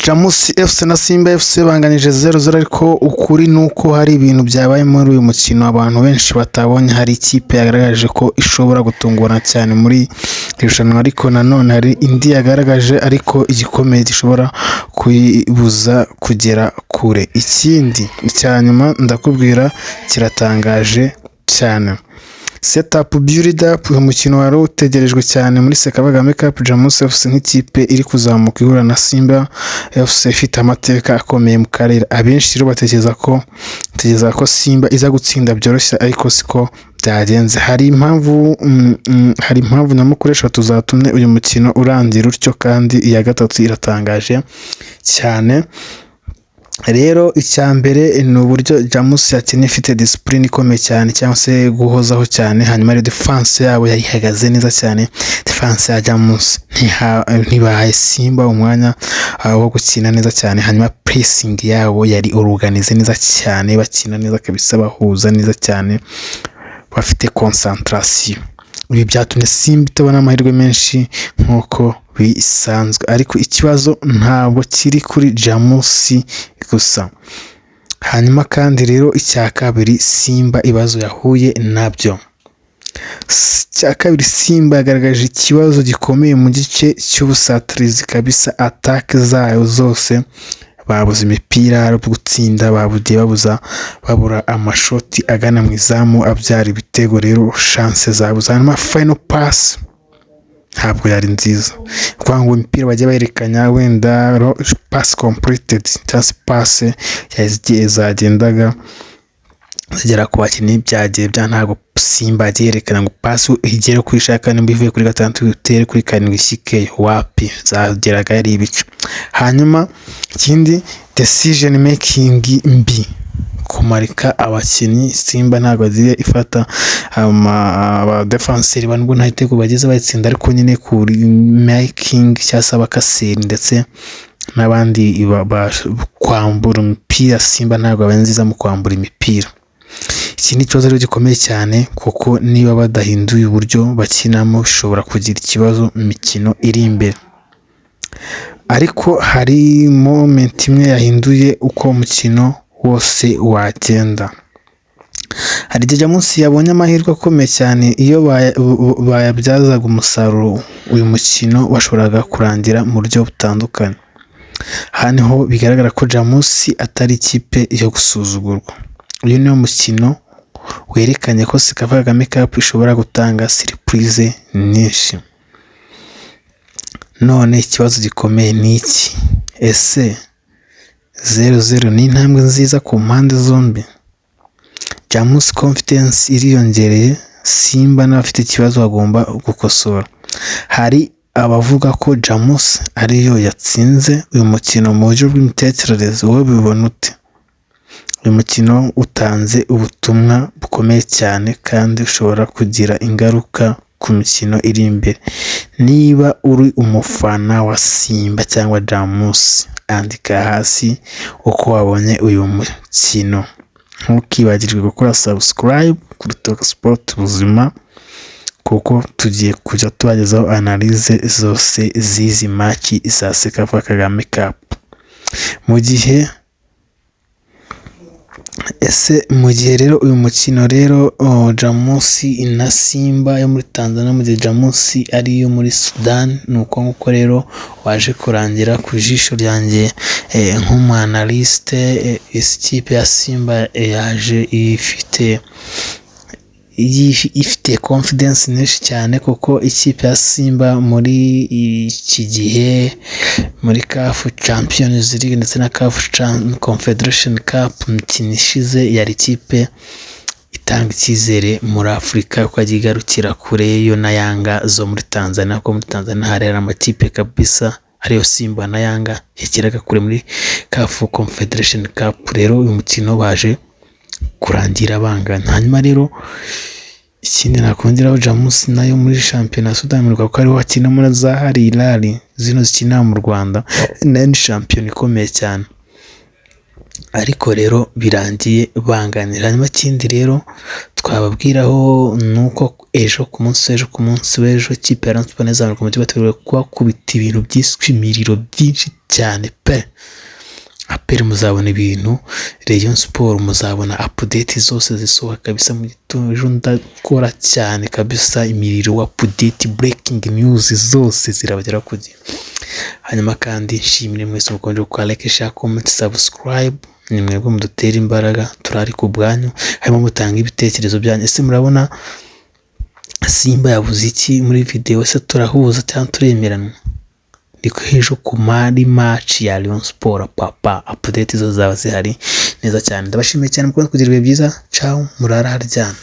Jamusi FC na Simba FC banganyije 0-0 ariko ukuri nuko hari ibintu byabaye muri uyu mukino abantu benshi batabonye. Hari ikipe yagaragaje ko ishobora gutungurana cyane muri irushanwa, ariko nanone hari indi yagaragaje ariko igikomeye gishobora kuyibuza kugera kure. Ikindi cya nyuma ndakubwira kiratangaje cyane. Setup build up umukino wari utegerejwe cyane muri Sekafa Kagame Cup. Jamusi FC nk'ikipe iri kuzamuka ihura na Simba FC ifite amateka akomeye mu karere. Abenshi rero batekereza ko Simba iza gutsinda byoroshye, ariko siko byagenze. Hari impamvu nyamukuru eshatu zatumye uyu mukino urangira utyo, kandi iya gatatu iratangaje cyane. Rero icya mbere ni uburyo Jamusi yakinnye ifite discipline ikomeye cyane, cyangwa se guhozaho cyane. Hanyuma defense yabo yari ihagaze neza cyane. Defense ya Jamusi ntibahaye Simba umwanya wo gukina neza cyane. Hanyuma pressing yabo yari organize neza cyane, bakina neza kabisa, bahuza neza cyane, bafite concentration. Ibi byatumye Simba itabona amahirwe menshi nk'uko bisanzwe, ariko ikibazo ntabwo kiri kuri Jamusi gusa. Hanyuma kandi rero icya kabiri, Simba ibibazo yahuye nabyo. Icya kabiri, Simba yagaragaje ikibazo gikomeye mu gice cy'ubusatirizi kabisa. Attack zayo zose babuze imipira yo gutsinda, babura amashoti agana mu izamu abyara ibitego. Rero chance zabuze. Hanyuma final pass ntabwo yari nziza, kuko ngo imipira bajya bayerekanya wenda pass completed, just pass zagendaga zigera ku bakinnyi byagiye ntabwo Simba yerekana ngo pass igere kuri shaka nimba ivuye kuri 6 utere kuri 7 ishyike, wapi zageraga yari ibice. Hanyuma ikindi, decision making mbi, kumarika abakinnyi. Simba ntabwo agiye ifata aba defenseur banubwo nta itego bageze bayitsinda, ariko nyine kuri making cyasa bakaseri ndetse n'abandi kwambura imipira. Simba ntabwo abenziza mu kwambura imipira. Iki ni ikibazo gikomeye cyane, kuko niba badahinduye uburyo bakinamo bishobora kugira ikibazo mu mikino iri imbere. Ariko hari moment imwe yahinduye uko umukino wose wagenda. Hari igihe Jamusi yabonye amahirwe akomeye cyane, iyo bayabyazaga umusaruro uyu mukino washoboraga kurangira mu buryo butandukanye. Hano bigaragara ko Jamusi atari ikipe yo gusuzugurwa. Uyu niwo mukino werekanye ko Sekafa Kagame Cup ishobora gutanga surprise nyinshi. None ikibazo gikomeye ni iki? Ese 0-0 ni intambwe nziza ku mpande zombi? Jamusi confidence iriyongereye, Simba n'abafite ikibazo bagomba gukosora. Hari abavuga ko Jamusi ariyo yatsinze uyu mukino mu buryo bw'imitekerereze. Wowe bibona ute? Uyu mukino utanze ubutumwa bukomeye cyane, kandi ushobora kugira ingaruka ku mikino iri imbere. Niba uri umufana wa Simba cyangwa Jamusi, andika hasi uko wabonye uyu mukino. Ntukibagirwe gukora subscribe kuri Talk Sport Buzima, kuko tugiye kujya tubagezaho analyse zose z'izi match za Sekafa Kagame Cup. Mu gihe rero uyu mukino rero Jamusi na Simba yo muri Tanzania, mu gihe Jamusi ari yo muri Sudan, nuko nguko rero waje kurangira ku jisho ryanjye nk'umu-analyste. Ikipe ya Simba yaje ifite confidence nyinshi cyane, kuko ikipe ya Simba muri iki gihe muri CAF Champions League ndetse na CAF Confederation Cup imikino ishize yari ikipe itanga icyizere muri Afurika, ko agiye igarukira kure yo na Yanga zo muri Tanzania. Kuko muri Tanzania hari amakipe kabisa ariyo Simba na Yanga yageraga kure muri CAF Confederation Cup. Rero uyu mukino baje kurangira bangana. Hanyuma rero ikindi nakongeraho, Jamusi nayo muri shampiyona Sudan muri ko ariho hakina muri za Hilal zino zikina mu Rwanda, ni shampiyona ikomeye cyane, ariko rero birangiye banganira. Hanyuma ikindi rero twababwiraho nuko ejo ku munsi w'ejo kipe ya Rayon Sports neza ku mutima bategura kubita ibintu byiswe imiriro byinshi cyane pe. Aperi muzabona ibintu, Rayon Sports muzabona update zose zisohoka kabisa mu gitondo. Ejo ndakora cyane kabisa, imiriro update breaking news zose zirabagera ku gihe. Hanyuma kandi nshimire mwese mukonje kwa like, share, comment, subscribe. Ni mwebwe mudutera imbaraga, turari ku bwanyu. Harimo mutanga ibitekerezo byanyu. Ese murabona Simba yavuze iki muri video? Se turahuza cyangwa turemerana? Ndiko hejo ku mari match ya Rayon Sports papa, update zo zaba zihari neza cyane. Ndabashimiye cyane mukunze kugira ibihe byiza. Ciao, murara haryana.